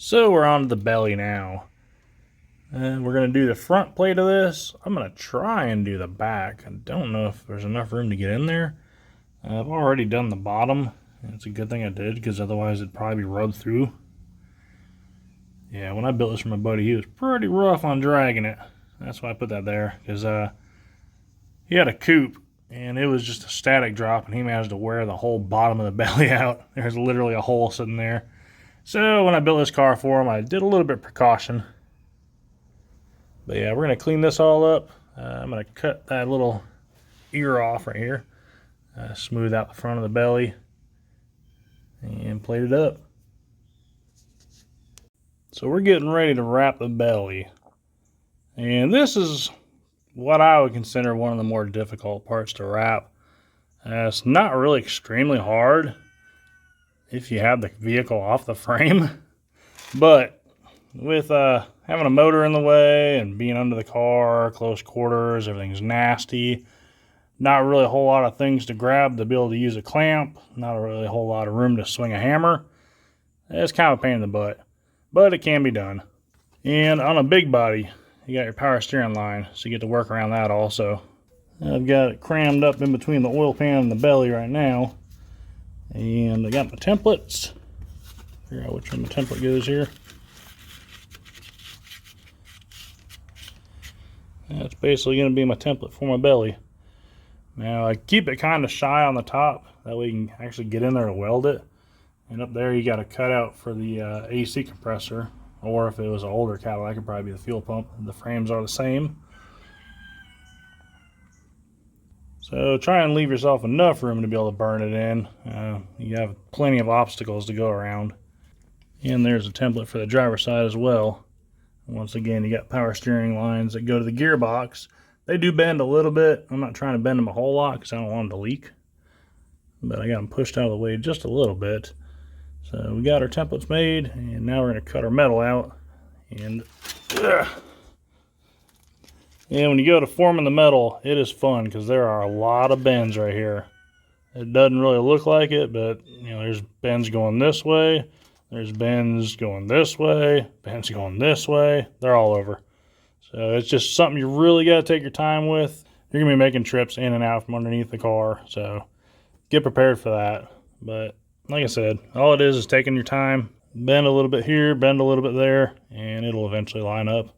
So we're on to the belly now. And we're going to do the front plate of this. I'm going to try and do the back. I don't know if there's enough room to get in there. I've already done the bottom. It's a good thing I did, because otherwise it'd probably be rubbed through. Yeah, when I built this for my buddy, he was pretty rough on dragging it. That's why I put that there, because he had a coupe, and it was just a static drop, and he managed to wear the whole bottom of the belly out. There's literally a hole sitting there. So when I built this car for him, I did a little bit of precaution. But yeah, we're going to clean this all up. I'm going to cut that little ear off right here. Smooth out the front of the belly. And plate it up. So we're getting ready to wrap the belly. And this is what I would consider one of the more difficult parts to wrap. It's not really extremely hard if you have the vehicle off the frame. But with having a motor in the way and being under the car, close quarters, everything's nasty. Not really a whole lot of things to grab to be able to use a clamp. Not really a whole lot of room to swing a hammer. It's kind of a pain in the butt, but it can be done. And on a big body, you got your power steering line, so you get to work around that also. I've got it crammed up in between the oil pan and the belly right now. And I got my templates. Figure out which one the template goes here. That's basically going to be my template for my belly. Now I keep it kind of shy on the top, that way you can actually get in there to weld it. And up there you got a cutout for the AC compressor, or if it was an older Cadillac, it'd probably be the fuel pump. The frames are the same. So try and leave yourself enough room to be able to burn it in. You have plenty of obstacles to go around. And there's a template for the driver's side as well. Once again, you got power steering lines that go to the gearbox. They do bend a little bit. I'm not trying to bend them a whole lot because I don't want them to leak. But I got them pushed out of the way just a little bit. So we got our templates made, and now we're going to cut our metal out. And when you go to forming the metal, it is fun because there are a lot of bends right here. It doesn't really look like it, but you know, there's bends going this way. There's bends going this way. Bends going this way. They're all over. So it's just something you really got to take your time with. You're going to be making trips in and out from underneath the car. So get prepared for that. But like I said, all it is taking your time. Bend a little bit here, bend a little bit there, and it'll eventually line up.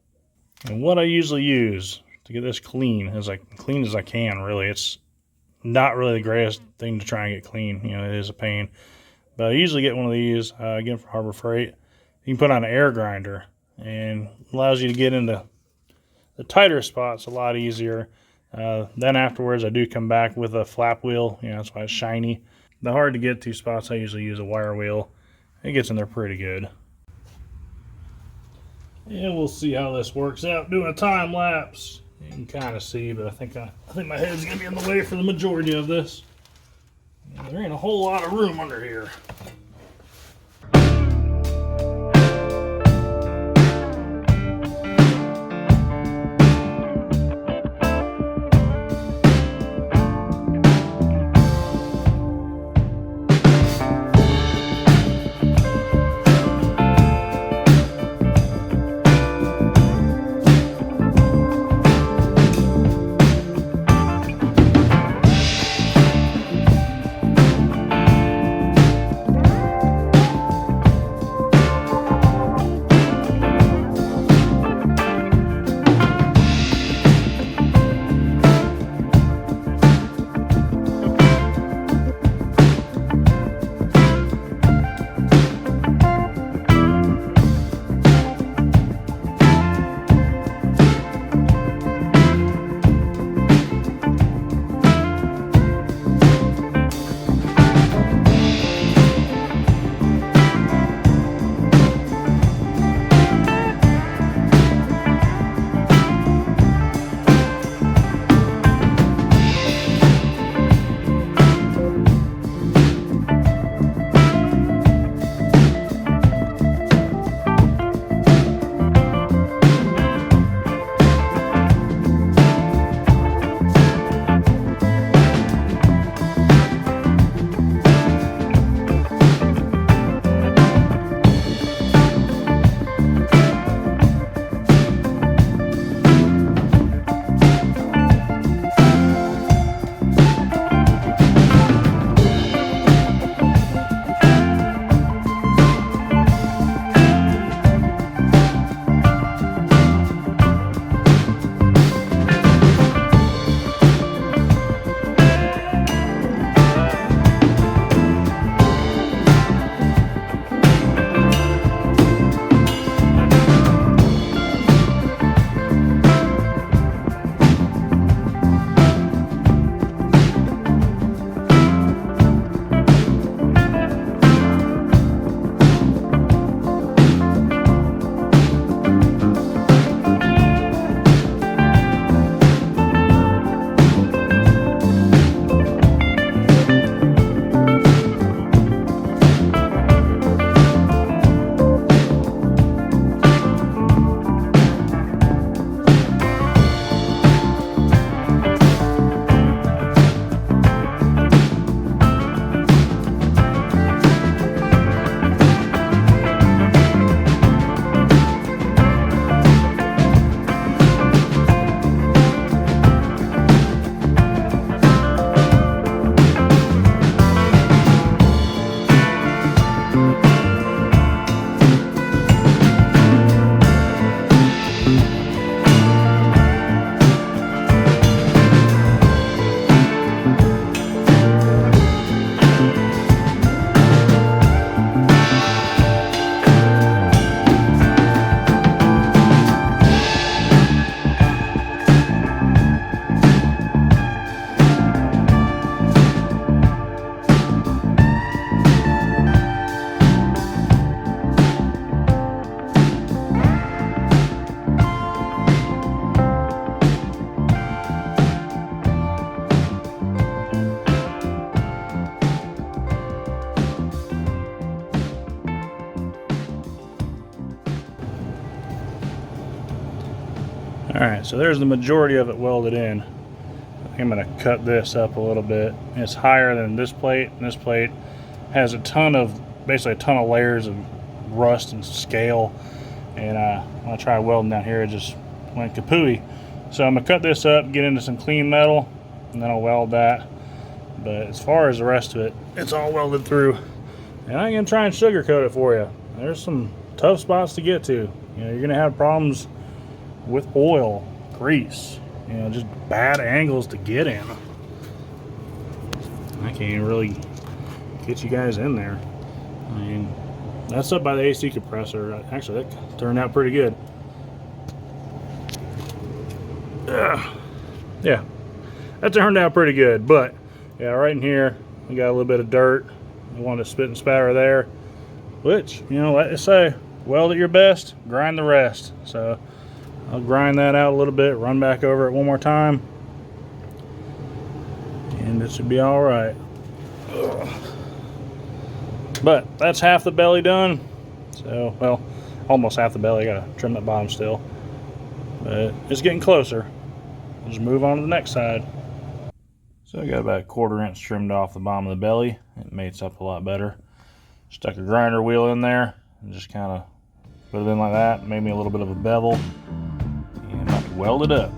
And what I usually use to get this clean, as clean as I can, really. It's not really the greatest thing to try and get clean. You know, it is a pain. But I usually get one of these, again, from Harbor Freight. You can put on an air grinder, and allows you to get into the tighter spots a lot easier. Then afterwards, I do come back with a flap wheel. You know, that's why it's shiny. The hard to get to spots, I usually use a wire wheel. It gets in there pretty good. And we'll see how this works out doing a time lapse. You can kind of see, but I think my head's gonna be in the way for the majority of this. There ain't a whole lot of room under here. Alright, so there's the majority of it welded in. I'm going to cut this up a little bit. It's higher than this plate, and this plate has basically a ton of layers of rust and scale. And when I tried welding down here, it just went kapooey. So I'm going to cut this up, get into some clean metal, and then I'll weld that. But as far as the rest of it, it's all welded through. And I'm going to try and sugarcoat it for you. There's some tough spots to get to. You know, you're going to have problems with oil, grease, you know, just bad angles to get in. I can't even really get you guys in there. I mean, that's up by the AC compressor. Actually, that turned out pretty good. Yeah, that turned out pretty good. But yeah, right in here, we got a little bit of dirt. I wanted to spit and spatter there, which, you know, like I say, weld at your best, grind the rest. So I'll grind that out a little bit, run back over it one more time, and it should be all right. But that's half the belly done. So, well, almost half the belly. I gotta trim that bottom still, but it's getting closer. We'll just move on to the next side. So I got about a 1/4 inch trimmed off the bottom of the belly. It mates up a lot better. Stuck a grinder wheel in there and just kind of put it in like that. Made me a little bit of a bevel, and about to weld it up.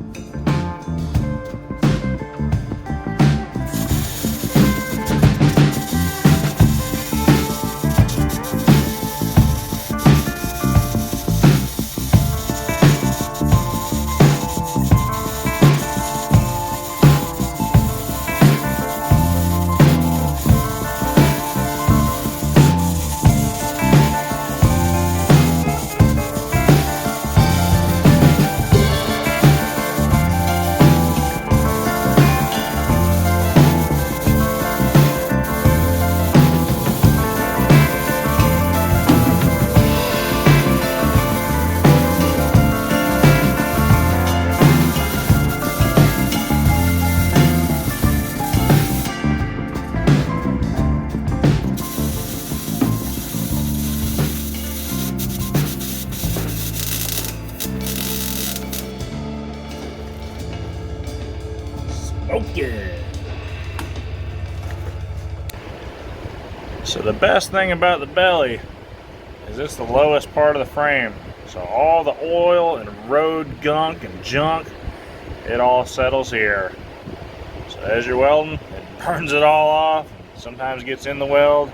Okay. So the best thing about the belly is it's the lowest part of the frame. So all the oil and road gunk and junk, it all settles here. So as you're welding, it burns it all off. Sometimes gets in the weld.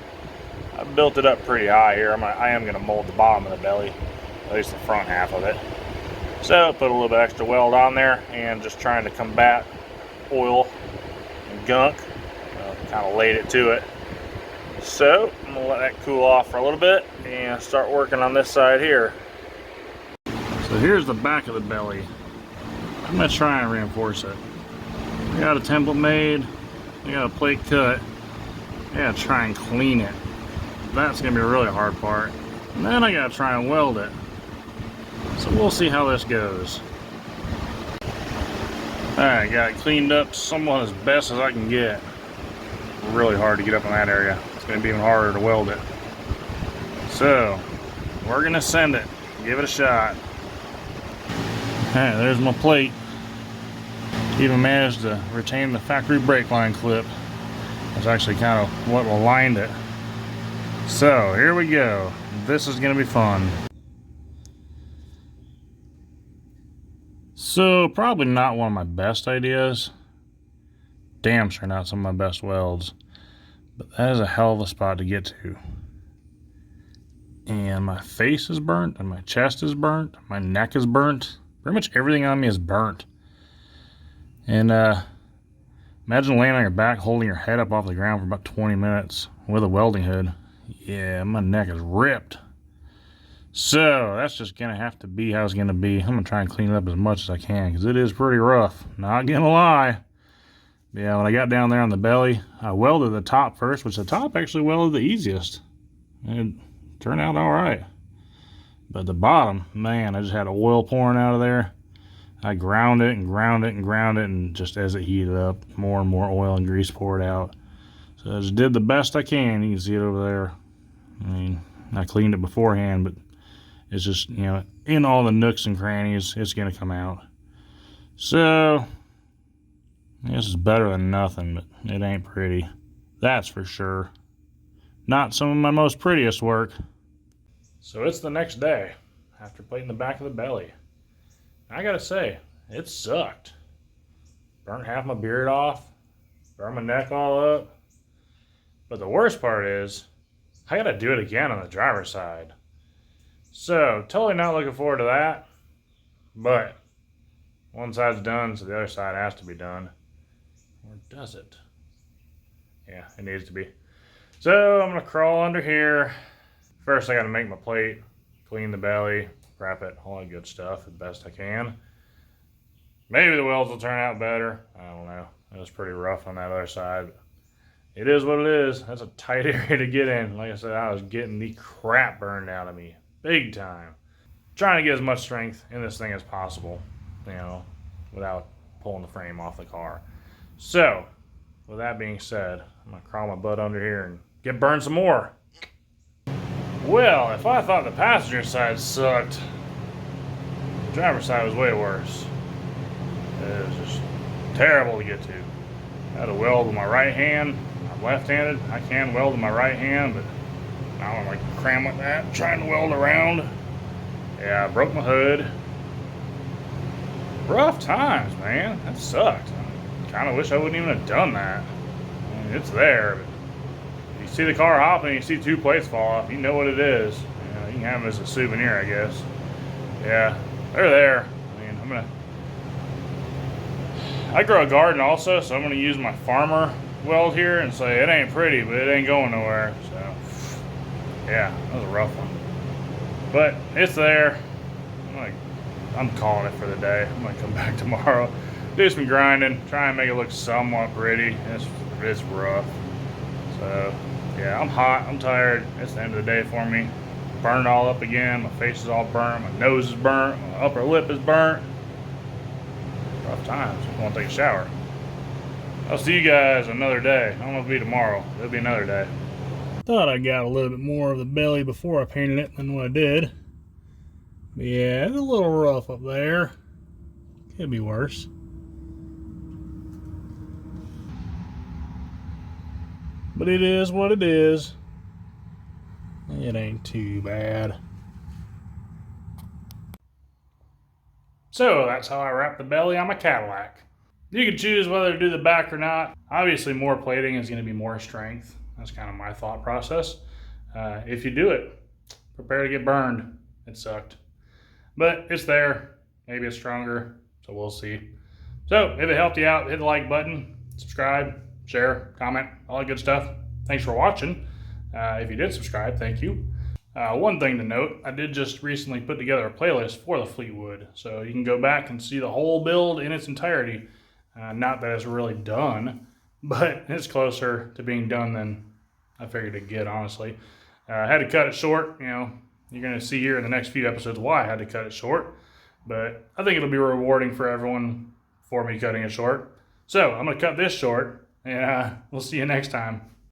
I built it up pretty high here. I am going to mold the bottom of the belly, at least the front half of it. So put a little bit extra weld on there, and just trying to combat oil and gunk, kind of laid it to it. So I'm gonna let that cool off for a little bit and start working on this side here. So here's the back of the belly. I'm gonna try and reinforce it. I got a template made, I got a plate cut. I gotta try and clean it. That's gonna be a really hard part. And then I gotta try and weld it. So we'll see how this goes. Alright, got it cleaned up somewhat as best as I can get. Really hard to get up in that area. It's going to be even harder to weld it. So, we're going to send it. Give it a shot. Alright, there's my plate. Even managed to retain the factory brake line clip. That's actually kind of what aligned it. So, here we go. This is going to be fun. So, probably not one of my best ideas. Damn sure not some of my best welds. But that is a hell of a spot to get to. And my face is burnt, and my chest is burnt, my neck is burnt. Pretty much everything on me is burnt. And imagine laying on your back holding your head up off the ground for about 20 minutes with a welding hood. Yeah, my neck is ripped. So that's just gonna have to be how it's gonna be. I'm gonna try and clean it up as much as I can, because it is pretty rough, not gonna lie. But yeah, when I got down there on the belly, I welded the top first, which the top actually welded the easiest. It turned out all right. But the bottom, man, I just had oil pouring out of there. I ground it and ground it and ground it, and just as it heated up, more and more oil and grease poured out. So I just did the best I can. You can see it over there. I mean, I cleaned it beforehand, but it's just, you know, in all the nooks and crannies, it's going to come out. So, this is better than nothing, but it ain't pretty. That's for sure. Not some of my most prettiest work. So it's the next day, after plating the back of the belly. I gotta say, it sucked. Burnt half my beard off, burned my neck all up. But the worst part is, I gotta do it again on the driver's side. So, totally not looking forward to that. But, one side's done, so the other side has to be done. Or does it? Yeah, it needs to be. So, I'm gonna crawl under here. First, I gotta make my plate, clean the belly, wrap it, all that good stuff as best I can. Maybe the welds will turn out better. I don't know. It was pretty rough on that other side. It is what it is. That's a tight area to get in. Like I said, I was getting the crap burned out of me. Big time. Trying to get as much strength in this thing as possible, you know, without pulling the frame off the car. So, with that being said, I'm going to crawl my butt under here and get burned some more. Well, if I thought the passenger side sucked, the driver's side was way worse. It was just terrible to get to. I had to weld with my right hand. I'm left-handed. I can weld with my right hand, but I don't like to cram with that. Trying to weld around. Yeah, I broke my hood. Rough times, man. That sucked. I kind of wish I wouldn't even have done that. I mean, it's there, but you see the car hopping, you see two plates fall off, you know what it is. You know, you can have them as a souvenir, I guess. Yeah, they're there. I mean, I grow a garden also, so I'm gonna use my farmer weld here and say it ain't pretty, but it ain't going nowhere. So, yeah, that was a rough one. But it's there. I'm calling it for the day. I'm gonna come back tomorrow, do some grinding, try and make it look somewhat pretty. It's rough. So yeah, I'm hot, I'm tired. It's the end of the day for me. Burned all up again. My face is all burnt. My nose is burnt. My upper lip is burnt. Rough times. I want to take a shower. I'll see you guys another day. I don't know if it'll be tomorrow. It'll be another day. Thought I got a little bit more of the belly before I painted it than what I did. But yeah, it's a little rough up there. Could be worse. But it is what it is. It ain't too bad. So that's how I wrap the belly on my Cadillac. You can choose whether to do the back or not. Obviously more plating is going to be more strength. That's kind of my thought process. If you do it, prepare to get burned. It sucked. But it's there. Maybe it's stronger. So we'll see. So if it helped you out, hit the like button, subscribe, share, comment, all that good stuff. Thanks for watching. If you did subscribe, thank you. One thing to note, I did just recently put together a playlist for the Fleetwood. So you can go back and see the whole build in its entirety. Not that it's really done, but it's closer to being done than I figured it'd get, honestly. I had to cut it short. You know, you're going to see here in the next few episodes why I had to cut it short. But I think it'll be rewarding for everyone for me cutting it short. So I'm going to cut this short, and we'll see you next time.